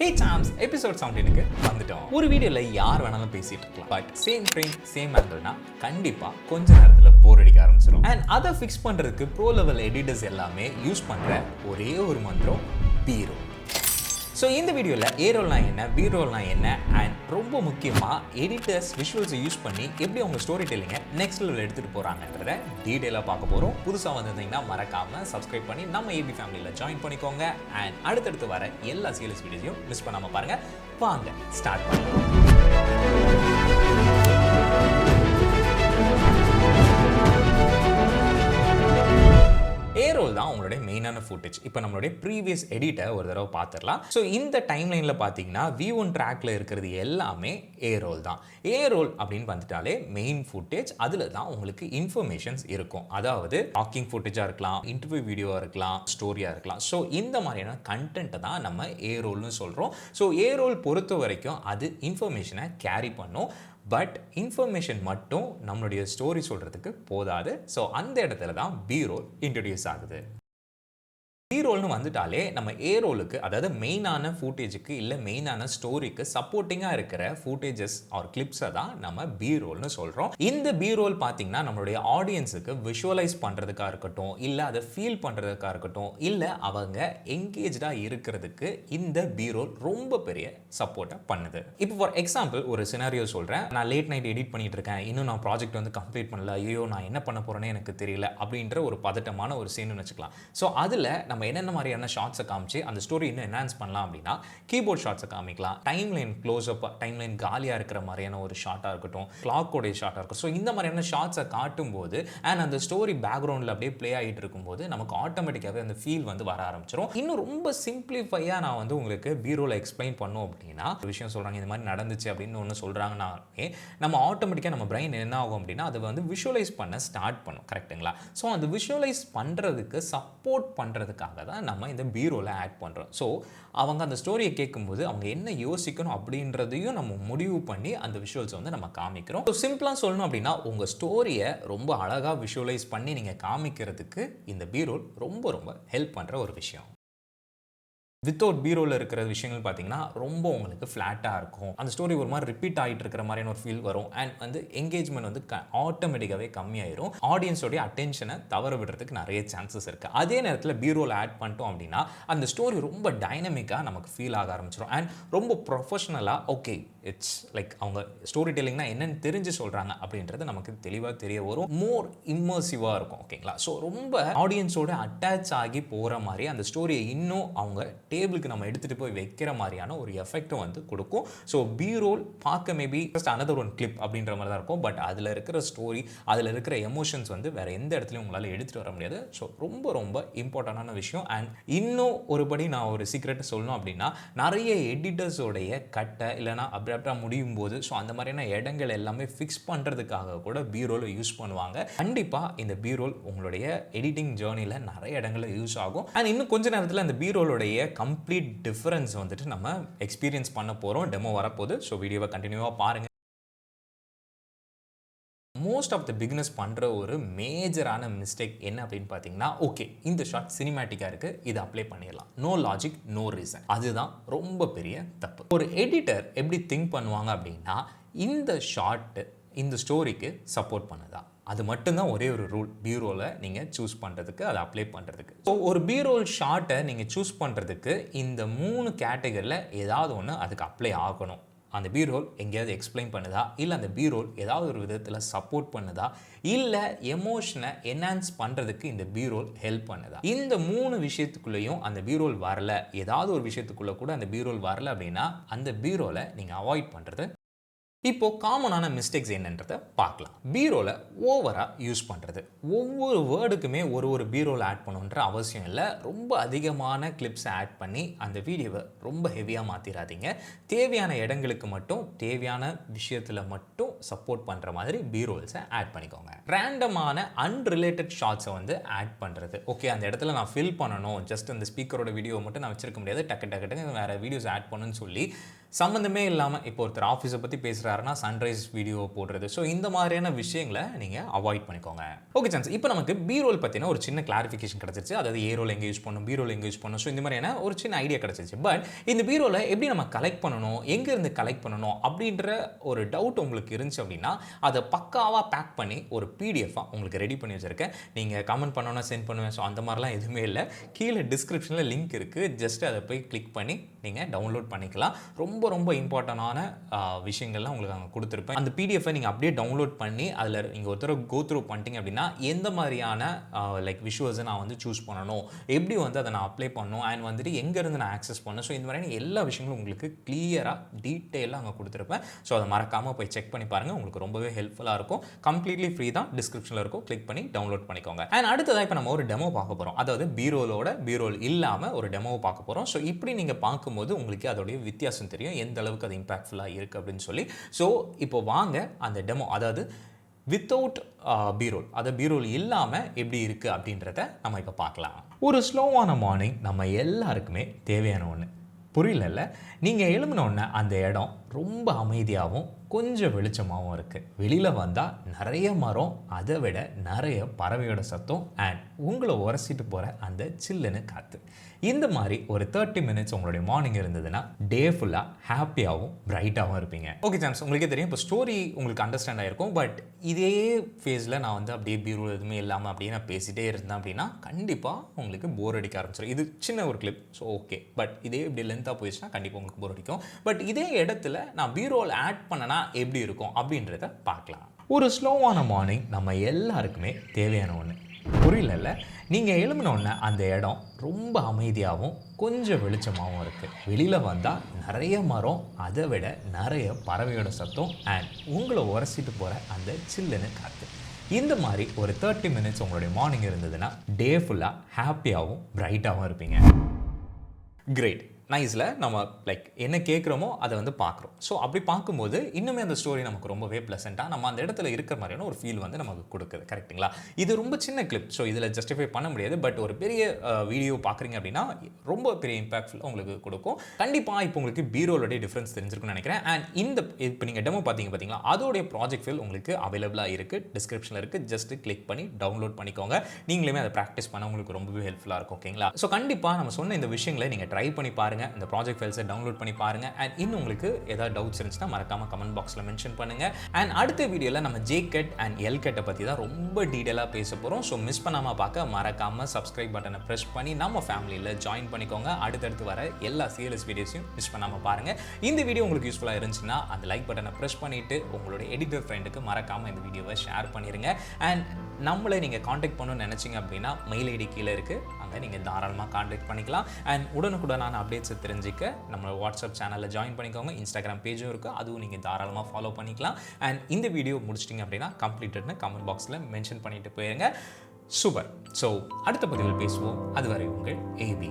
ஹே Sam's episode 17க்கு வந்துட்டோம். ஒரு வீடியோல யார் வேணாலும் பேசிட்டு இருக்கலாம், பட் சேம் ஃப்ரேம் சேம் ஆங்கிள்னா கண்டிப்பா கொஞ்ச நேரத்துல போர் அடிக்க ஆரம்பிச்சிடும். அண்ட் அதை ஃபிக்ஸ் பண்றதுக்கு ப்ரோ லெவல் எடிட்டர்ஸ் எல்லாமே யூஸ் பண்ற ஒரே ஒரு மந்திரம் பீரோ. ஸோ இந்த வீடியோவில் ஏ ரோல்னா என்ன, பி ரோல்னா என்ன, அண்ட் ரொம்ப முக்கியமாக எடிட்டர்ஸ் விஷுவல்ஸை யூஸ் பண்ணி எப்படி அவங்க ஸ்டோரி டெல்லிங்கை நெக்ஸ்ட் லெவல் எடுத்துகிட்டு போகிறாங்கன்றத டீட்டெயிலாக பார்க்க போகிறோம். புதுசாக வந்திருந்தீங்கன்னா மறக்காமல் சப்ஸ்கிரைப் பண்ணி நம்ம ஏபி ஃபேமிலியில் ஜாயின் பண்ணிக்கோங்க. அண்ட் அடுத்தடுத்து வர எல்லா சீரியஸ் வீடியோஸையும் மிஸ் பண்ணாமல் பாருங்கள். வாங்க ஸ்டார்ட் பண்ணுவோம். ஏ ரோல் தான் உங்களுடைய மெயினான ஃபுட்டேஜ். இப்போ நம்மளுடைய ப்ரீவியஸ் எடிட்டை ஒரு தடவை பார்த்துடலாம். ஸோ இந்த டைம்லைனில் பார்த்தீங்கன்னா V1 ட்ராக்ல இருக்கிறது எல்லாமே ஏ ரோல் தான். ஏ ரோல் அப்படின்னு வந்துட்டாலே மெயின் ஃபுட்டேஜ், அதில் தான் உங்களுக்கு இன்ஃபர்மேஷன்ஸ் இருக்கும். அதாவது டாக்கிங் ஃபுட்டேஜாக இருக்கலாம், இன்டர்வியூ வீடியோவாக இருக்கலாம், ஸ்டோரியாக இருக்கலாம். ஸோ இந்த மாதிரியான கண்டென்ட்டை தான் நம்ம ஏ ரோல்னு சொல்கிறோம். ஸோ ஏ ரோல் பொறுத்த வரைக்கும் அது இன்ஃபர்மேஷனை கேரி பண்ணும். பட் இன்ஃபர்மேஷன் மட்டும் நம்மளுடைய ஸ்டோரி சொல்கிறதுக்கு போதாது. ஸோ அந்த இடத்துல தான் பி ரோல் இன்ட்ரடியூஸ் ஆகுது. பி ரோல்னு வந்துட்டாலே நம்ம ஏ ரோலுக்கு, அதாவது மெயினான ஃபூட்டேஜுக்கு இல்லை மெயினான ஸ்டோரிக்கு சப்போர்ட்டிங்காக இருக்கிற ஃபூட்டேஜஸ் ஆர் கிளிப்ஸை தான் நம்ம பி ரோல்னு சொல்கிறோம். இந்த பி ரோல் பார்த்தீங்கன்னா நம்மளுடைய ஆடியன்ஸுக்கு விஷுவலைஸ் பண்ணுறதுக்காக இருக்கட்டும், இல்லை அதை ஃபீல் பண்ணுறதுக்காக இருக்கட்டும், இல்லை அவங்க என்கேஜாக இருக்கிறதுக்கு இந்த பி ரோல் ரொம்ப பெரிய சப்போர்ட்டை பண்ணுது. இப்போ ஃபார் எக்ஸாம்பிள் ஒரு சினாரியோ சொல்கிறேன். நான் லேட் நைட் எடிட் பண்ணிட்டு இருக்கேன், இன்னும் நான் ப்ராஜெக்ட் வந்து கம்ப்ளீட் பண்ணல, ஐயோ நான் என்ன பண்ண போகிறேன்னு எனக்கு தெரியல அப்படின்ற ஒரு பதட்டமான ஒரு சீன் வச்சுக்கலாம். ஸோ அதில் நம்ம என்னென்ன மாதிரியான ஷார்ட்ஸை காமிச்சு அந்த ஸ்டோரி இன்னும் என்ஹான்ஸ் பண்ணலாம் அப்படின்னா கீபோர்ட் ஷார்ட்ஸை காமிக்கலாம், டைம்லைன் க்ளோஸ்அப், டைம்லைன் காலியாக இருக்கிற மாதிரியான ஒரு ஷார்ட்டாக இருக்கட்டும், கிளாக்கோடைய ஷார்ட்டாக இருக்கும். ஸோ இந்த மாதிரியான ஷார்ட்ஸை காட்டும்போது அண்ட் அந்த ஸ்டோரி பேக்ரவுண்டில் அப்படியே ப்ளே ஆகிட்டு இருக்கும்போது நமக்கு ஆட்டோமேட்டிக்காகவே அந்த ஃபீல் வந்து வர ஆரம்பிச்சிடும். இன்னும் ரொம்ப சிம்பிளிஃபையாக நான் வந்து உங்களுக்கு பீரோவில் எக்ஸ்பிளைன் பண்ணோம் அப்படின்னா, ஒரு விஷயம் சொல்கிறாங்க இந்த மாதிரி நடந்துச்சு அப்படின்னு ஒன்று சொல்கிறாங்கன்னாலே நம்ம ஆட்டோமேட்டிக்காக நம்ம பிரெயின் என்ன ஆகும் அப்படின்னா அதை வந்து விஷுவலைஸ் பண்ண ஸ்டார்ட் பண்ணும். கரெக்டுங்களா? ஸோ அந்த விஷுவலைஸ் பண்ணுறதுக்கு சப்போர்ட் பண்ணுறதுக்காக தான் நம்ம இந்த பீரோல ஆட் பண்றோம். ஸோ அவங்க அந்த ஸ்டோரியை கேட்கும்போது அவங்க என்ன யோசிக்கணும் அப்படின்றதையும் நம்ம முடிவு பண்ணி அந்த விஷுவல்ஸ் வந்து நம்ம காமிக்கிறோம். ஸோ சிம்பிளாக சொல்லணும் அப்படின்னா உங்க ஸ்டோரியை ரொம்ப அழகாக விஷுவலைஸ் பண்ணி நீங்க காமிக்கிறதுக்கு இந்த பீரோல் ரொம்ப ரொம்ப ஹெல்ப் பண்ற ஒரு விஷயம். வித்தவுட் பீரோவில் இருக்கிற விஷயங்கள் பார்த்தீங்கன்னா ரொம்ப உங்களுக்கு ஃப்ளாட்டாக இருக்கும். அந்த ஸ்டோரி ஒரு மாதிரி ரிப்பீட் ஆகிட்டு இருக்கிற மாதிரியான ஒரு ஃபீல் வரும். அண்ட் வந்து என்கேஜ்மெண்ட் வந்து ஆட்டோமேட்டிக்காகவே கம்மியாயிரும். ஆடியன்ஸோடைய அட்டென்ஷனை தவற விடுறதுக்கு நிறைய சான்சஸ் இருக்குது. அதே நேரத்தில் பீரோவில் ஆட் பண்ணிட்டோம் அப்படின்னா அந்த ஸ்டோரி ரொம்ப டைனமிக்காக நமக்கு ஃபீல் ஆக ஆரம்பிச்சிடும். அண்ட் ரொம்ப ப்ரொஃபஷனலாக ஓகே இட்ஸ் லைக் அவங்க ஸ்டோரி டெல்லிங்னா என்னென்னு தெரிஞ்சு சொல்கிறாங்க அப்படின்றது நமக்கு தெளிவாக தெரிய வரும். மோர் இம்மர்சிவாக இருக்கும். ஓகேங்களா? ஸோ ரொம்ப ஆடியன்ஸோட அட்டாச் ஆகி போகிற மாதிரி அந்த ஸ்டோரியை இன்னும் அவங்க டேபிளுக்கு நம்ம எடுத்துகிட்டு போய் வைக்கிற மாதிரியான ஒரு எஃபெக்டும் வந்து கொடுக்கும். ஸோ பி ரோல் பார்க்க maybe just another one clip அப்படின்ற மாதிரி தான் இருக்கும். பட் அதில் இருக்கிற ஸ்டோரி, அதில் இருக்கிற எமோஷன்ஸ் வந்து வேறு எந்த இடத்துலையும் உங்களால் எடுத்துகிட்டு வர முடியாது. ஸோ ரொம்ப ரொம்ப இம்பார்ட்டண்டான விஷயம். அண்ட் இன்னும் ஒருபடி நான் ஒரு சீக்ரெட் சொல்லணும் அப்படின்னா, நிறைய எடிட்டர்ஸோடைய கட்டை இல்லைனா அப்ராப்டாக முடியும் போது ஸோ அந்த மாதிரியான இடங்கள் எல்லாமே ஃபிக்ஸ் பண்ணுறதுக்காக கூட பி ரோலை யூஸ் பண்ணுவாங்க. கண்டிப்பாக இந்த பி ரோல் உங்களுடைய எடிட்டிங் ஜேர்னியில் நிறைய இடங்களில் யூஸ் ஆகும். அண்ட் இன்னும் கொஞ்ச நேரத்தில் அந்த பி ரோலோடைய கம்ப்ளீட் டிஃபரன்ஸ் வந்துட்டு நம்ம எக்ஸ்பீரியன்ஸ் பண்ண போகிறோம். டெமோ வரப்போகுது. ஸோ வீடியோவை கண்டினியூவாக பாருங்கள். மோஸ்ட் ஆஃப் த பிகினர்ஸ் பண்ணுற ஒரு மேஜரான மிஸ்டேக் என்ன அப்படின்னு பார்த்தீங்கன்னா, ஓகே இந்த ஷார்ட் சினிமேட்டிக்காக இருக்குது, இதை அப்ளை பண்ணிடலாம், நோ லாஜிக் நோ ரீசன். அதுதான் ரொம்ப பெரிய தப்பு. ஒரு எடிட்டர் எப்படி திங்க் பண்ணுவாங்க அப்படின்னா, இந்த ஷார்ட் இந்த ஸ்டோரிக்கு சப்போர்ட் பண்ணுதா, அது மட்டும்தான் ஒரே ஒரு ரூல் பீரோவில் நீங்கள் சூஸ் பண்ணுறதுக்கு, அதை அப்ளை பண்ணுறதுக்கு. ஸோ ஒரு பீரோல் ஷார்ட்டை நீங்கள் சூஸ் பண்ணுறதுக்கு இந்த 3 கேட்டகரியில் ஏதாவது ஒன்று அதுக்கு அப்ளை ஆகணும். அந்த பீரோல் எங்கேயாவது எக்ஸ்பிளைன் பண்ணுதா, இல்லை அந்த பீரோல் ஏதாவது ஒரு விதத்தில் சப்போர்ட் பண்ணுதா, இல்லை எமோஷனை என்ஹான்ஸ் பண்ணுறதுக்கு இந்த பீரோல் ஹெல்ப் பண்ணுதா. இந்த 3 விஷயத்துக்குள்ளேயும் அந்த பீரோல் வரல, ஏதாவது ஒரு விஷயத்துக்குள்ளே கூட அந்த பீரோல் வரல அப்படின்னா அந்த பீரோலை நீங்கள் அவாய்ட் பண்ணுறது. இப்போ காமனான மிஸ்டேக்ஸ் என்னன்றதை பார்க்கலாம். பீரோல ஓவரா யூஸ் பண்ணுறது. ஒவ்வொரு வேர்டுக்குமே ஒரு பீரோல ஆட் பண்ணுன்ற அவசியம் இல்லை. ரொம்ப அதிகமான கிளிப்ஸை ஆட் பண்ணி அந்த வீடியோவை ரொம்ப ஹெவியாக மாற்றிடாதீங்க. தேவையான இடங்களுக்கு மட்டும், தேவையான விஷயத்தில் மட்டும் சப்போர்ட் பண்ணுற மாதிரி பீரோல்ஸை ஆட் பண்ணிக்கோங்க. ரேண்டமான அன்ரிலேட்டட் ஷாட்ஸை வந்து ஆட் பண்ணுறது. ஓகே, அந்த இடத்துல நான் ஃபில் பண்ணணும், ஜஸ்ட் அந்த ஸ்பீக்கரோட வீடியோ மட்டும் நான் வச்சிருக்க முடியாது, டக்கு வேறு வீடியோஸ் ஆட் பண்ணுன்னு சொல்லி சம்மந்தமே இல்லாமல் இப்போ ஒருத்தர் ஆஃபீஸை பற்றி பேசுகிறாருன்னா சன்ரைஸ் வீடியோ போடுறது. ஸோ இந்த மாதிரியான விஷயங்களை நீங்கள் அவாய்ட் பண்ணிக்கோங்க. ஓகே சான்ஸ், இப்போ நமக்கு பீரோல் பற்றின ஒரு சின்ன கிளாரிஃபிகேஷன் கிடச்சிருச்சு. அதாவது ஏ ரோல் எங்கே யூஸ் பண்ணணும், பீரோல் எங்கே யூஸ் பண்ணணும், ஸோ இந்த மாதிரியான ஒரு சின்ன ஐடியா கிடச்சிருச்சு. பட் இந்த பீரோலை எப்படி நம்ம கலெக்ட் பண்ணணும், எங்கேருந்து கலெக்ட் பண்ணணும் அப்படின்ற ஒரு டவுட் உங்களுக்கு இருந்துச்சு அப்படின்னா அதை பக்காவாக பேக் பண்ணி ஒரு பிடிஎஃபாக உங்களுக்கு ரெடி பண்ணி வச்சுருக்கேன். நீங்கள் கமெண்ட் பண்ணணும்னா சென்ட் பண்ணுவேன். ஸோ அந்த மாதிரிலாம் எதுவுமே இல்லை. கீழே டிஸ்கிரிப்ஷனில் லிங்க் இருக்குது. ஜஸ்ட் அதை போய் கிளிக் பண்ணி நீங்கள் டவுன்லோட் பண்ணிக்கலாம். ரொம்ப இம்பார்ட்டண்டான விஷயங்கள்லாம் உங்களுக்கு அங்கே கொடுத்துருப்பேன். அந்த பிடிஎஃபை நீங்கள் அப்படியே டவுன்லோட் பண்ணி அதில் நீங்கள் ஒருத்தர கோ த்ரூ பண்ணிட்டீங்க அப்படின்னா எந்த மாதிரியான லைக் விஷுவல்ஸை நான் வந்து சூஸ் பண்ணணும், எப்படி வந்து அதை நான் அப்ளை பண்ணணும், அண்ட் வந்துட்டு எங்கேருந்து நான் ஆக்சஸ் பண்ணணும், ஸோ இந்த மாதிரியான எல்லா விஷயங்களும் உங்களுக்கு கிளியராக டீட்டெயிலாக அங்கே கொடுத்துருப்பேன். ஸோ அதை மறக்காமல் போய் செக் பண்ணி பாருங்கள். உங்களுக்கு ரொம்பவே ஹெல்ப்ஃபுல்லாக இருக்கும். கம்ப்ளீட்லி ஃப்ரீ தான், டிஸ்கிரிப்ஷனில் இருக்கும், கிளிக் பண்ணி டவுன்லோட் பண்ணிக்கோங்க. அண்ட் அடுத்ததாக இப்போ நம்ம ஒரு டெமோ பார்க்க போகிறோம். அதாவது பீரோல் இல்லாமல் ஒரு டெமோவை பார்க்க போகிறோம். ஸோ இப்படி நீங்கள் பார்க்கும்போது உங்களுக்கு அதோடைய வித்தியாசம் தெரியும், எந்த அளவுக்கு அது இம்பாக்ட்ஃபுல்லாக இருக்குது அப்படின்னு சொல்லி. ஸோ இப்போ வாங்க அந்த டெமோ, அதாவது வித்தவுட் பீரோல், அதை பீரோல் இல்லாமல் எப்படி இருக்குது அப்படின்றத நம்ம இப்போ பார்க்கலாம். ஒரு ஸ்லோவான மார்னிங் நம்ம எல்லாருக்குமே தேவையான ஒன்று. புரியல, நீங்கள் எழும்பினோடனே அந்த இடம் ரொம்ப அமைதியாகவும் கொஞ்சம் வெளிச்சமாகவும் இருக்குது. வெளியில் வந்தால் நிறைய மரம், அதை விட நிறைய பறவையோட சத்தம், அண்ட் உங்களை உரசிட்டு போகிற அந்த சில்லுன்னு காற்று. இந்த மாதிரி ஒரு 30 மினிட்ஸ் உங்களுடைய மார்னிங் இருந்ததுன்னா டே ஃபுல்லாக ஹாப்பியாகவும் பிரைட்டாகவும் இருப்பீங்க. ஓகே சான்ஸ், உங்களுக்கே தெரியும் இப்போ ஸ்டோரி உங்களுக்கு அண்டர்ஸ்டாண்ட் ஆகிருக்கும். பட் இதே ஃபேஸில் நான் வந்து அப்படியே பீரோல் எதுவுமே இல்லாமல் அப்படியே நான் பேசிகிட்டே இருந்தேன் அப்படின்னா கண்டிப்பாக உங்களுக்கு போர் அடிக்க ஆரம்பிச்சிடும். இது சின்ன ஒரு கிளிப், ஸோ ஓகே. பட் இதே இப்படி லென்த்தாக போயிடுச்சுன்னா கண்டிப்பாக உங்களுக்கு போர் அடிக்கும். பட் இதே இடத்துல நான் பீரோல் ஆட் பண்ணனா எப்படி இருக்கும் அப்படின்றத பார்க்கலாம். ஒரு ஸ்லோவான மார்னிங் நம்ம எல்லாருக்குமே தேவையான ஒன்று. புரியல, நீங்கள் எழும்பினோடனே அந்த இடம் ரொம்ப அமைதியாகவும் கொஞ்சம் வெளிச்சமாகவும் இருக்குது. வெளியில் வந்தால் நிறைய மரம், அதை விட நிறைய பறவையோட சத்தம், அண்ட் உங்களை உரசிட்டு போகிற அந்த சில்லுன்னு காற்று. இந்த மாதிரி ஒரு 30 மினிட்ஸ் உங்களுடைய மார்னிங் இருந்ததுன்னா டே ஃபுல்லாக ஹாப்பியாகவும் பிரைட்டாகவும் இருப்பீங்க. கிரேட், நைஸில் நம்ம லைக் என்ன கேட்குறோமோ அதை வந்து பார்க்குறோம். ஸோ அப்படி பார்க்கும்போது இன்னுமே அந்த ஸ்டோரி நமக்கு ரொம்பவே ப்ளசண்ட்டாக நம்ம அந்த இடத்துல இருக்கிற மாதிரியான ஒரு ஃபீல் வந்து நமக்கு கொடுக்குது. கரெக்டுங்களா? இது ரொம்ப சின்ன கிளிப், ஸோ இதில் ஜஸ்டிஃபை பண்ண முடியாது. பட் ஒரு பெரிய வீடியோ பார்க்குறீங்க அப்படின்னா ரொம்ப பெரிய இம்பாக்ட்ஃபுல்லாக உங்களுக்கு கொடுக்கும். கண்டிப்பாக இப்போ உங்களுக்கு பீரோலோடைய டிஃப்ரென்ஸ் தெரிஞ்சிருக்குன்னு நினைக்கிறேன். அண்ட் இந்த இப்போ நீங்கள் டெமோ பார்த்தீங்களா, அதோடைய ப்ராஜெக்ட் ஃபைல் உங்களுக்கு அவைலபிளாக இருக்குது, டிஸ்கிரிப்ஷனில் இருக்குது. ஜஸ்ட் கிளிக் பண்ணி டவுன்லோட் பண்ணிக்கோங்க. நீங்களுமே அதை ப்ராக்டிஸ் பண்ண உங்களுக்கு ரொம்பவே ஹெல்ப்ஃபுல்லாக இருக்கும். ஓகேங்களா? ஸோ கண்டிப்பாக நம்ம சொன்ன இந்த விஷயங்களை நீங்கள் ட்ரை பண்ணி பாருங்கள். இந்த ப்ராஜெக்ட் ஃபைல்ஸை டவுன்லோட் பண்ணி பாருங்கள். அண்ட் இன்னும் உங்களுக்கு ஏதாவது டவுட்ஸ் இருந்துச்சுன்னா மறக்காமல் கமெண்ட் பாக்ஸில் மென்ஷன் பண்ணுங்கள். அண்ட் அடுத்த வீடியோவில் நம்ம ஜேகட் அண்ட் எல்கட்டை பற்றி தான் ரொம்ப டீட்டெயிலாக பேச போகிறோம். ஸோ மிஸ் பண்ணாமல் பார்க்க மறக்காமல் சப்ஸ்கிரைப் பட்டனை ப்ரெஸ் பண்ணி நம்ம ஃபேமிலியில் ஜாயின் பண்ணிக்கோங்க. அடுத்தடுத்து வர எல்லா சிஎல்எஸ் வீடியோஸையும் மிஸ் பண்ணாமல் பாருங்கள். இந்த வீடியோ உங்களுக்கு யூஸ்ஃபுல்லாக இருந்துச்சுன்னா அந்த லைக் பட்டனை ப்ரெஸ் பண்ணிவிட்டு உங்களோட எடிட்டர் ஃப்ரெண்டுக்கு மறக்காமல் இந்த வீடியோவை ஷேர் பண்ணிடுங்க. அண்ட் நம்மளை நீங்கள் காண்டாக்ட் பண்ணணும்னு நினச்சிங்க அப்படின்னா மெயில் ஐடி கீழே இருக்குது, அங்கே நீங்கள் தாராளமாக காண்டாக்ட் பண்ணிக்கலாம். அண்ட் உடனுக்குடனான அப்டேட்ஸ் தெரிஞ்சுக்க நம்ம வாட்ஸ்அப் சேனலில் ஜாயின் பண்ணிக்கோங்க. இன்ஸ்டாகிராம் பேஜும் இருக்குது, அதுவும் நீங்கள் தாராளமாக ஃபாலோ பண்ணிக்கலாம். அண்ட் இந்த வீடியோ முடிச்சிட்டிங்க அப்படின்னா கம்ப்ளீட்டட்னு கமெண்ட் பாக்ஸில் மென்ஷன் பண்ணிட்டு போயிருங்க. சூப்பர். ஸோ அடுத்த பதிவில் பேசுவோம். அதுவரை உங்கள் ஏபி.